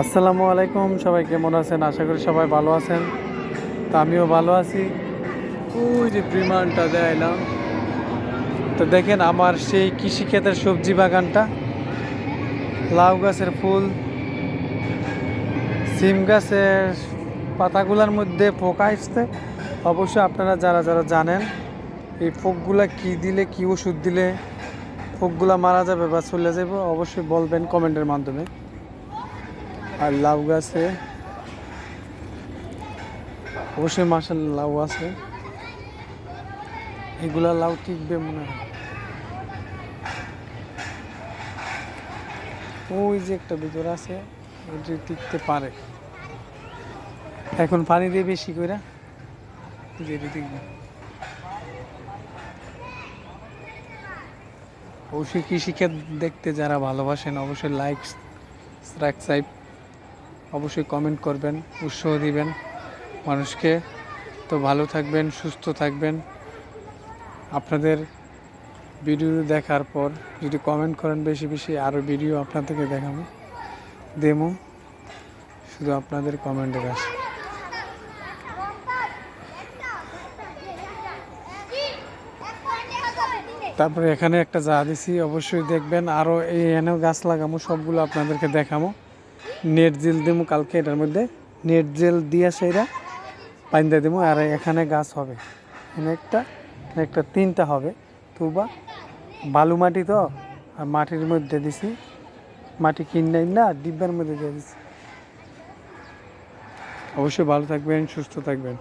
আসসালামু আলাইকুম, সবাই কেমন আছেন? আশা করি সবাই ভালো আছেন। তো আমিও ভালো আছি। ওই যে বিমানটা দেখাইলাম, তো দেখেন আমার সেই কৃষিক্ষেতের সবজি বাগানটা, লাউ গাছের ফুল, সিম গাছের পাতাগুলোর মধ্যে পোকা আসছে। অবশ্যই আপনারা যারা যারা জানেন এই পোকগুলা কি দিলে, কি ওষুধ দিলে পোকগুলা মারা যাবে বা চলে যাবে, অবশ্যই বলবেন কমেন্টের মাধ্যমে। আর লাউ গাছে অবশ্যই মাসাল্লাহ লাউ আছে, এগুলা লাউ টিকবে মনে হয়। ওই যে একটা ভিতর আছে, ওইটি টিকতে পারে। এখন পানি দিয়ে বেশি করে যেটি টিকবে। অবশ্যই কৃষিক্ষেত দেখতে যারা ভালোবাসেন অবশ্যই লাইক সাবস্ক্রাইব, অবশ্যই কমেন্ট করবেন, উৎসাহ দিবেন মানুষকে। তো ভালো থাকবেন, সুস্থ থাকবেন। আপনাদের ভিডিও দেখার পর যদি কমেন্ট করেন বেশি বেশি, আরও ভিডিও আপনাদেরকে দেখাবো, দেবো, শুধু আপনাদের কমেন্টের আসে। তারপরে এখানে একটা যা দিছি অবশ্যই দেখবেন, আরও এই এনেও গাছ লাগামো, সবগুলো আপনাদেরকে দেখাবো। নেট জেল দেবো কালকে, এটার মধ্যে নেট জেল দিয়ে সেইটা পাইন্দা দেবো। আর এখানে গাছ হবে, এখানে একটা একটা তিনটা হবে। তুবা বালু মাটি তো, আর মাটির মধ্যে দিছি, মাটি কিনাই না ডিব্বার মধ্যে দিয়ে দিছি। অবশ্যই ভালো থাকবেন, সুস্থ থাকবেন।